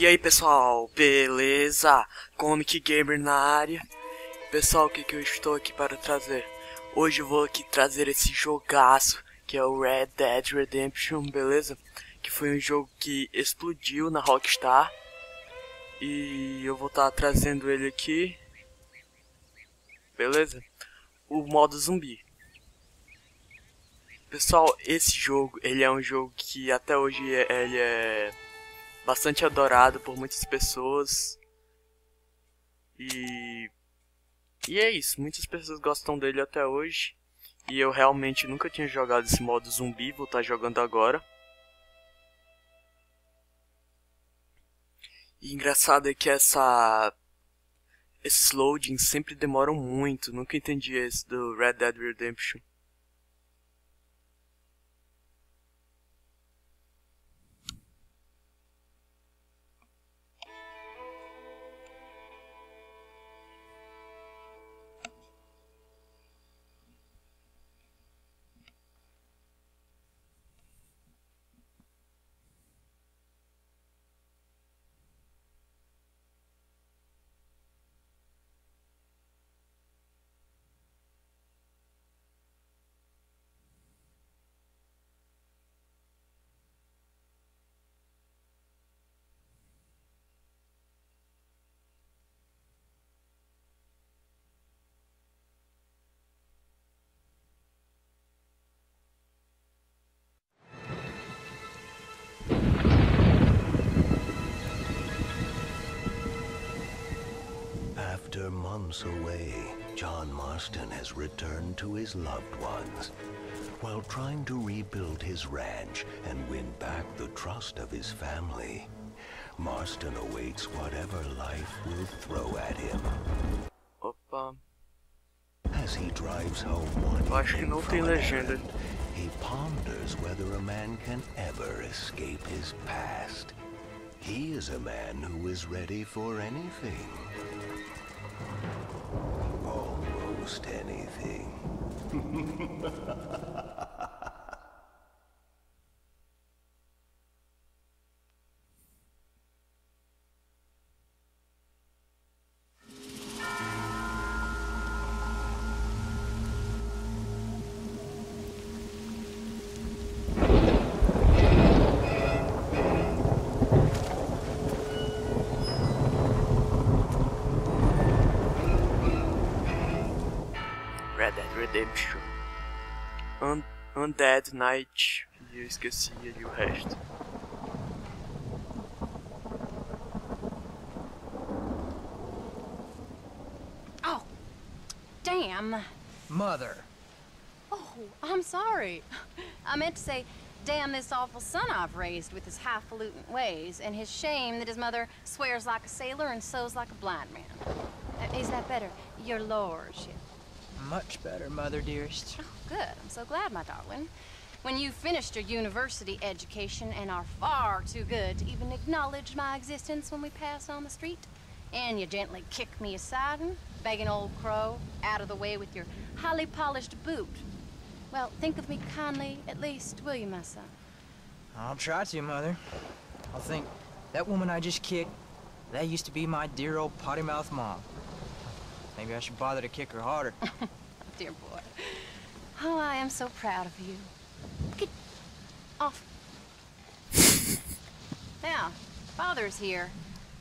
E aí pessoal, beleza? Comic Gamer na área. Pessoal, o que eu estou aqui para trazer? Hoje eu vou aqui trazer esse jogaço que é o Red Dead Redemption, beleza? Que foi um jogo que explodiu na Rockstar. E eu vou estar trazendo ele aqui, beleza? O modo zumbi. Pessoal, esse jogo, ele é um jogo que até hoje ele é bastante adorado por muitas pessoas. E é isso, muitas pessoas gostam dele até hoje. E eu realmente nunca tinha jogado esse modo zumbi, vou estar jogando agora. E engraçado é que esses loadings sempre demoram muito, nunca entendi esse do Red Dead Redemption. After months away, John Marston has returned to his loved ones. While trying to rebuild his ranch and win back the trust of his family, Marston awaits whatever life will throw at him. Opa. As he drives home one evening from an errand, he ponders whether a man can ever escape his past. He is a man who is ready for anything. Almost anything. Red Dead Redemption, Undead Night, e eu esqueci ali o resto. Oh, damn. Mother. Oh, I'm sorry. I meant to say, damn this awful son I've raised with his highfalutin ways, and his shame that his mother swears like a sailor and sews like a blind man. Is that better, your lordship? Much better, Mother dearest. Oh, good. I'm so glad, my darling. When you've finished your university education and are far too good to even acknowledge my existence when we pass on the street, and you gently kick me aside and begging old crow out of the way with your highly polished boot. Well, think of me kindly, at least, will you, my son? I'll try to, Mother. I'll think, that woman I just kicked, that used to be my dear old potty-mouthed mom. Maybe I should bother to kick her harder. Dear boy. Oh, I am so proud of you. Get off. Now, Father's here.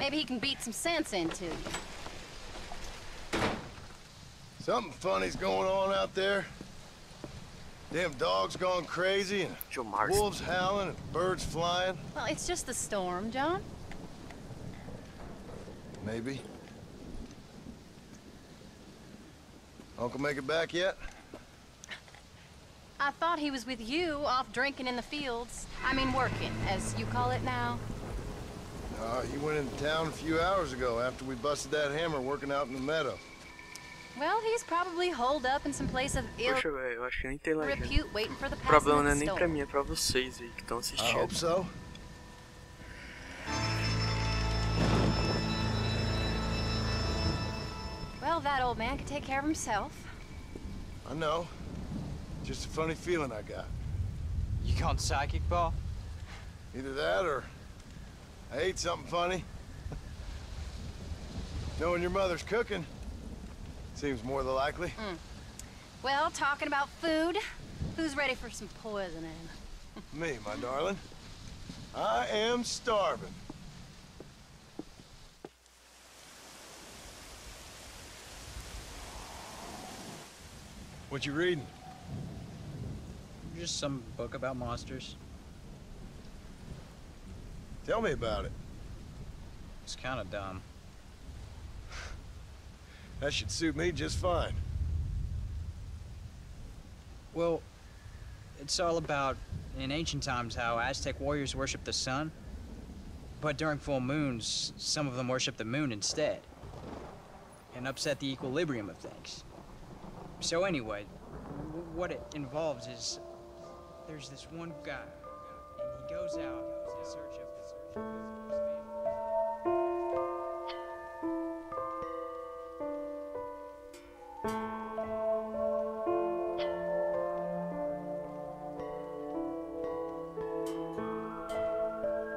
Maybe he can beat some sense into you. Something funny's going on out there. Damn dogs gone crazy and wolves howling and birds flying. Well, it's just the storm, John. Maybe. Uncle make it back yet? I thought he was with you, off drinking in the fields. I mean working, as you call it now. He went into town a few hours ago after we busted that hammer working out in the meadow. Well, he's probably holed up in some place of ill Poxa, velho, eu acho que nem tem legenda. repute waiting for the O problema passing não é of the nem pra storm. mim, é pra vocês aí que estão I assistindo. hope so. Well, that old man can take care of himself. I know. Just a funny feeling I got. You gone psychic, Pa? Either that or I ate something funny. Knowing your mother's cooking seems more than likely. Well, talking about food, who's ready for some poisoning? Me, my darling. I am starving. What you reading? Just some book about monsters. Tell me about it. It's kind of dumb. That should suit me just fine. Well, it's all about, in ancient times, how Aztec warriors worshiped the sun. But during full moons, some of them worshiped the moon instead. And upset the equilibrium of things. So anyway, what it involves is, there's this one guy, and he goes out in search of his family.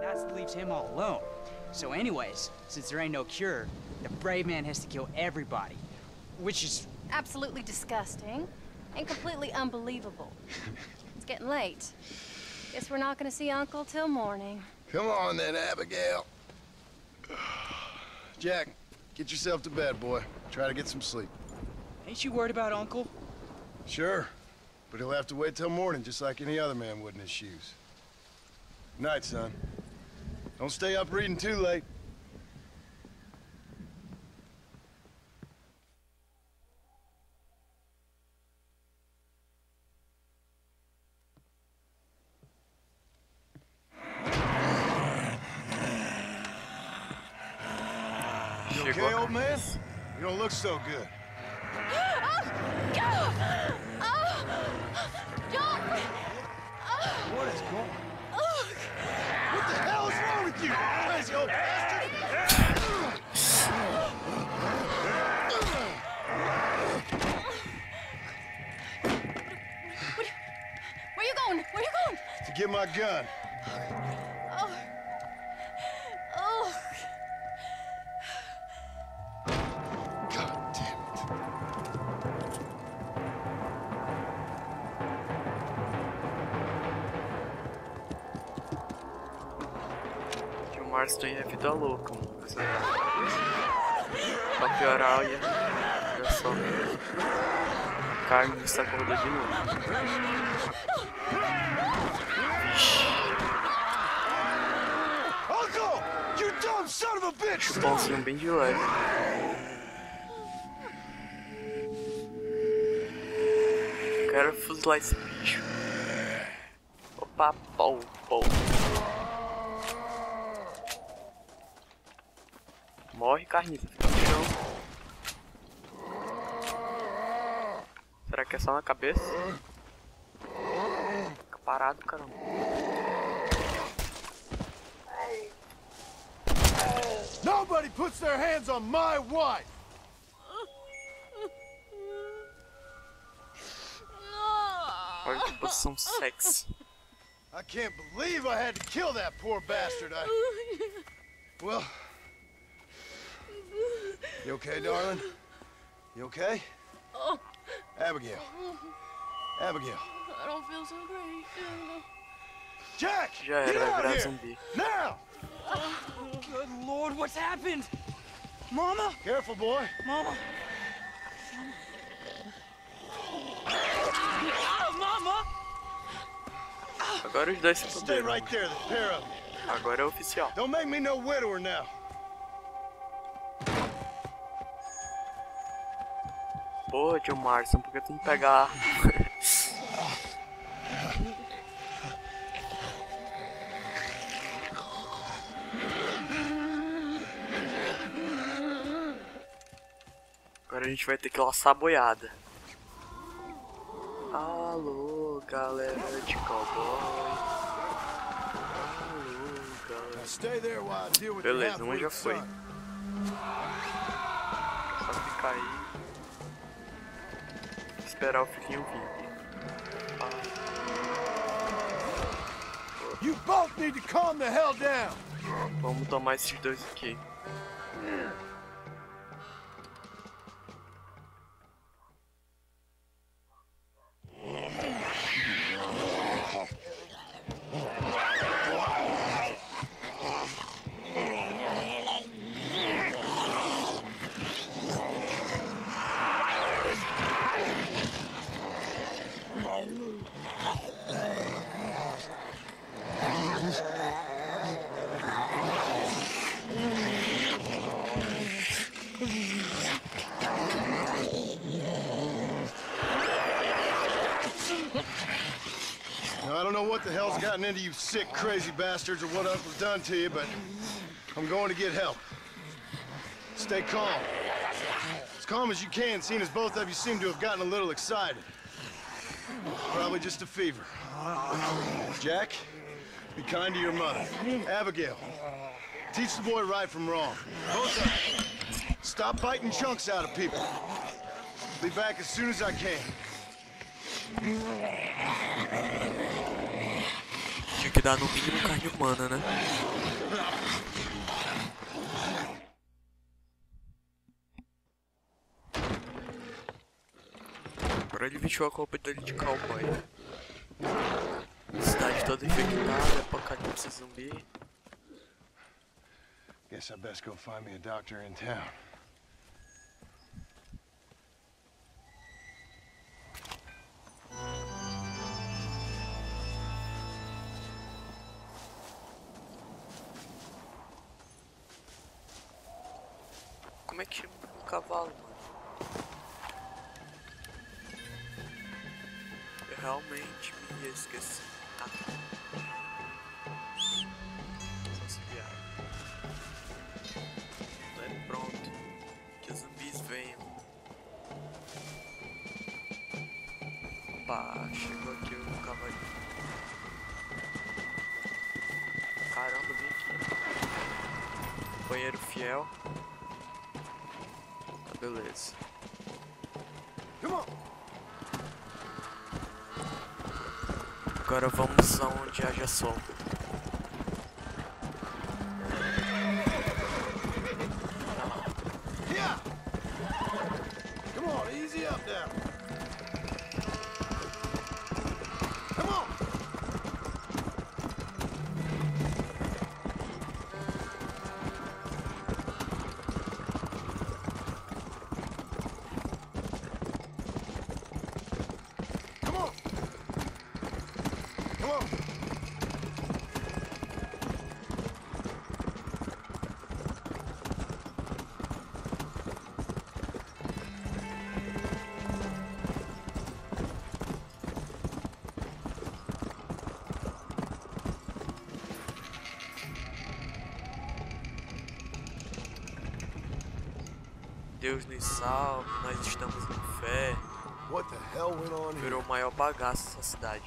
That leaves him all alone. So anyways, since there ain't no cure, the brave man has to kill everybody, which is Absolutely disgusting and completely unbelievable. It's getting late. Guess we're not gonna see Uncle till morning. Come on then, Abigail. Jack, get yourself to bed, boy. Try to get some sleep. Ain't you worried about Uncle? Sure, but he'll have to wait till morning just like any other man would in his shoes. Good night, son. Don't stay up reading too late. You okay, old man? You don't look so good. What is going on? What the hell is wrong with you, crazy old bastard? Where you going? Where you going? To get my gun. Oh. Oh. God damn it. Que o Marston é vida louca, mano. Pra piorar, olha só. Carne está acordou de novo. Uncle! You dumb son of a bitch! Chupãozinho bem de leve. Quero fuzilar esse bicho. Opa, pau, pau. Morre, carniça, fica no chão. Será que é só na cabeça? Fica parado, caramba. Nobody puts their hands on my wife! Olha que posição sexy. I can't believe I had to kill that poor bastard. Well... You okay, darling? You okay? Oh. Abigail. Abigail. I don't feel so great. Jack! Já Get era, vai out virar here! zumbi. Now! Good Lord, what's happened? Mama? Careful, boy. Mama? Mama? Agora os dois se Stay fuderam. right there, the pair of them. Agora é oficial. Don't make me no widower now. Porra, tio Marston, por que tu não pega a arma? Agora a gente vai ter que laçar a boiada. Alô, galera de cowboy. Alô, galera. Beleza, uma já foi. Só ficar aí. Esperar o filhinho vir. You both need to calm the hell down. Vamos tomar esses dois aqui. I don't know what the hell's gotten into you sick, crazy bastards or what Uncle's done to you, but I'm going to get help. Stay calm. As calm as you can, seeing as both of you seem to have gotten a little excited. Probably just a fever. Jack, be kind to your mother. Abigail, teach the boy right from wrong. Both of you, stop biting chunks out of people. Be back as soon as I can. Tinha que dar no mínimo carne humana, né? Agora ele vestiu a roupa dele de cowboy. Cidade toda infectada, apocalipse zumbi. Guess I best go find me a doctor in town. Como é que chama um cavalo, mano? Eu realmente me esqueci. Ah. Só se viar. É pronto. Que os zumbis venham. Opa, chegou aqui o cavalinho. Caramba, vem aqui. Banheiro fiel. Beleza. Agora vamos aonde haja sol. Yeah. Come on, easy up now. Come on. Deus nos salve, nós estamos em fé. What the hell went on here? Virou o maior bagaço dessa cidade.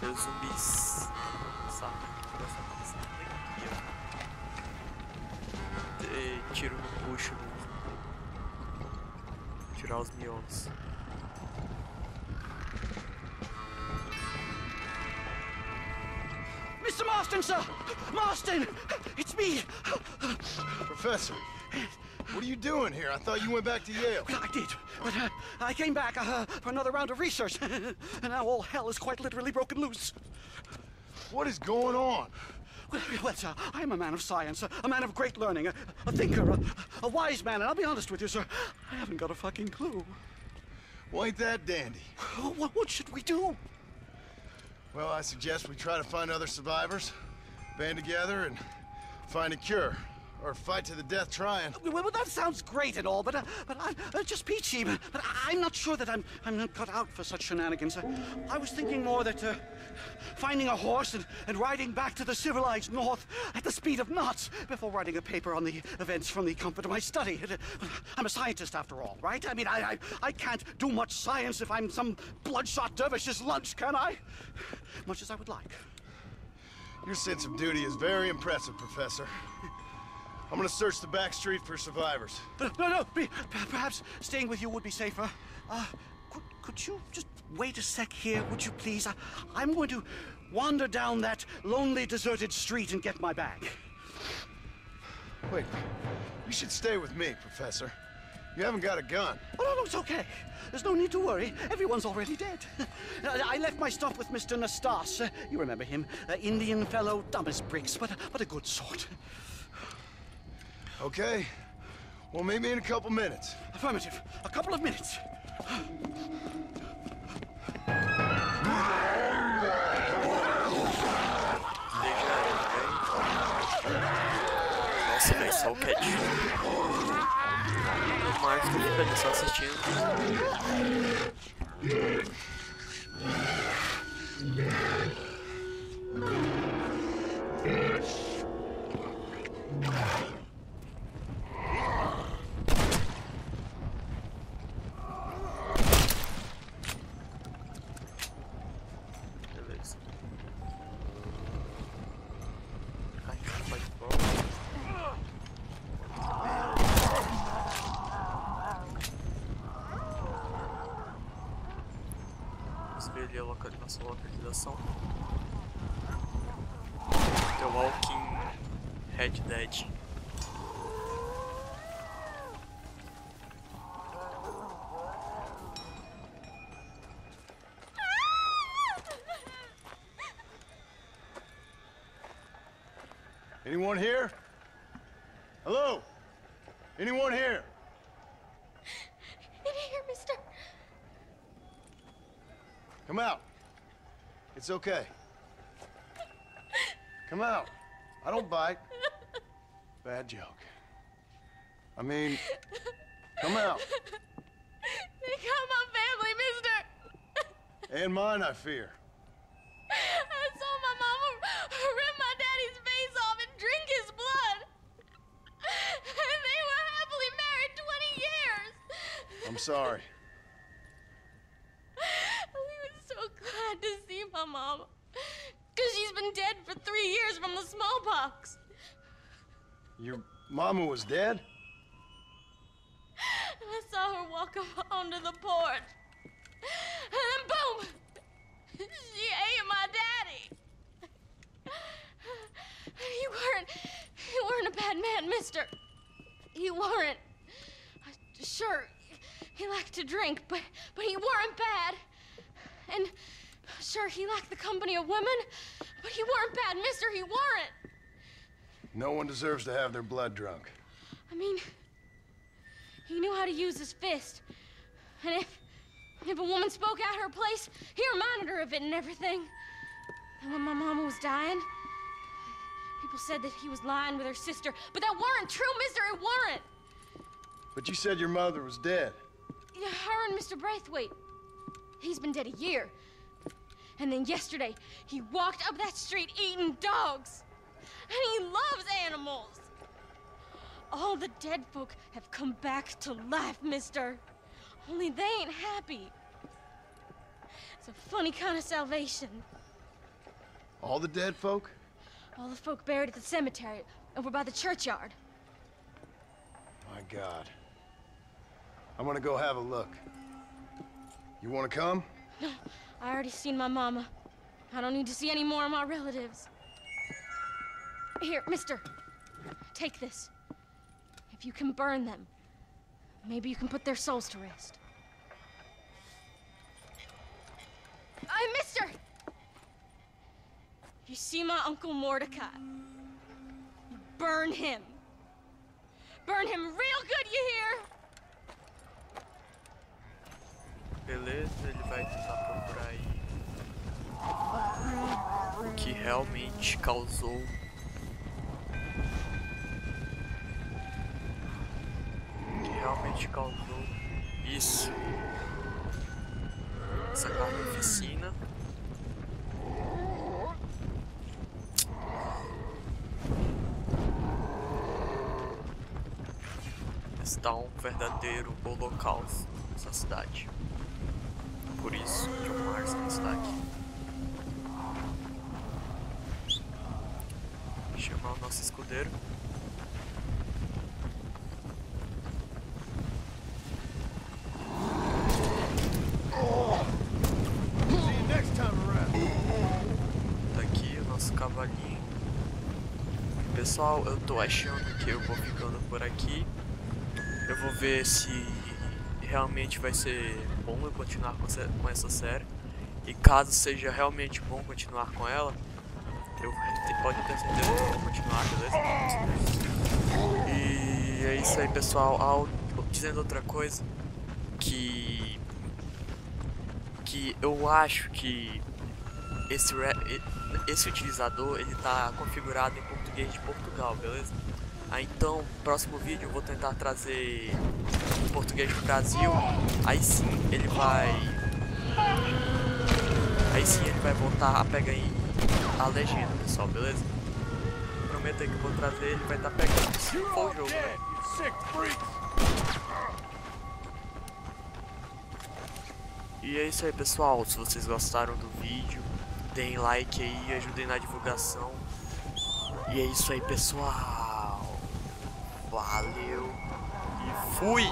Deus zumbis. Sabe? Aqui, ó. Tiro no bucho. Tirar os miolos. Mr. Marston, sir! Marston! It's me! Professor, what are you doing here? I thought you went back to Yale. Well, I did, but I came back for another round of research, and now all hell is quite literally broken loose. What is going on? Well, sir, I'm a man of science, a man of great learning, a thinker, a wise man, and I'll be honest with you, sir, I haven't got a fucking clue. Well, ain't that dandy? What should we do? Well, I suggest we try to find other survivors, band together, and find a cure. Or fight to the death trying. Well, that sounds great and all, but I'm just peachy. But I'm not sure that I'm not cut out for such shenanigans. I was thinking more that finding a horse and riding back to the civilized north at the speed of knots before writing a paper on the events from the comfort of my study. I'm a scientist after all, right? I mean, I can't do much science if I'm some bloodshot dervish's lunch, can I? Much as I would like. Your sense of duty is very impressive, Professor. I'm gonna search the back street for survivors. No, perhaps staying with you would be safer. Could you just wait a sec here, would you please? I'm going to wander down that lonely, deserted street and get my bag. Wait, you should stay with me, Professor. You haven't got a gun. Oh, no, it's okay. There's no need to worry. Everyone's already dead. I left my stuff with Mr. Nastas. You remember him. Indian fellow, dumb as bricks, but a good sort. Okay. Well, meet me in a couple minutes. Affirmative. A couple of minutes. Nossa, velho, só o quietinho. O Marcos fica ali só assistindo. Beleza. Ai, vai de bola. Vamos ver ali a nossa localização. The Walking Red Dead. Anyone here? Hello? Anyone here? In here, mister. Come out. It's okay. Come out. I don't bite. Bad joke. I mean, come out. They got my family, mister. And mine, I fear. I saw my mama rip my daddy's face off and drink his blood. And they were happily married 20 years. I'm sorry. We were so glad to see my mama. Because she's been dead for 3 years from the smallpox. Your mama was dead? I saw her walk up onto the porch. And then boom! She ate my daddy. You weren't a bad man, mister. You weren't. Sure, he liked to drink, but he weren't bad. And sure, he liked the company of women, but he weren't bad, mister, he weren't. No one deserves to have their blood drunk. I mean, he knew how to use his fist. And if a woman spoke out her place, he reminded her of it and everything. And when my mama was dying, people said that he was lying with her sister, but that weren't true, mister, it weren't. But you said your mother was dead. Yeah, her and Mr. Braithwaite. He's been dead a year. And then yesterday, he walked up that street eating dogs. And he loves animals. All the dead folk have come back to life, mister. Only they ain't happy. It's a funny kind of salvation. All the dead folk? All the folk buried at the cemetery over by the churchyard. My God. I'm gonna go have a look. You wanna come? No, I already seen my mama. I don't need to see any more of my relatives. Here, mister, take this. If you can burn them, maybe you can put their souls to rest. Mister! If you see my Uncle Mordecai, burn him. Burn him real good, you hear? Beleza, ele vai tentar procurar aí o que realmente causou isso. Essa carnificina. Está um verdadeiro holocausto nessa cidade. Por isso que o Marston está aqui. Chamar o nosso escudeiro. Tá aqui o nosso cavalinho. Pessoal, eu tô achando que eu vou ficando por aqui. Eu vou ver se realmente vai ser bom eu continuar com essa série. E caso seja realmente bom continuar com ela, pode ter certeza que eu vou continuar, beleza? E é isso aí, pessoal. Dizendo outra coisa, que eu acho que esse utilizador ele tá configurado em português de Portugal, beleza? Então, no próximo vídeo eu vou tentar trazer em português do Brasil. Aí sim ele vai Aí sim ele vai voltar a pegar a legenda, pessoal, beleza? Prometo aí que eu vou trazer, ele vai estar pegando se for o jogo, né? E é isso aí, pessoal. Se vocês gostaram do vídeo, deem like aí, ajudem na divulgação. E é isso aí, pessoal. Valeu e fui!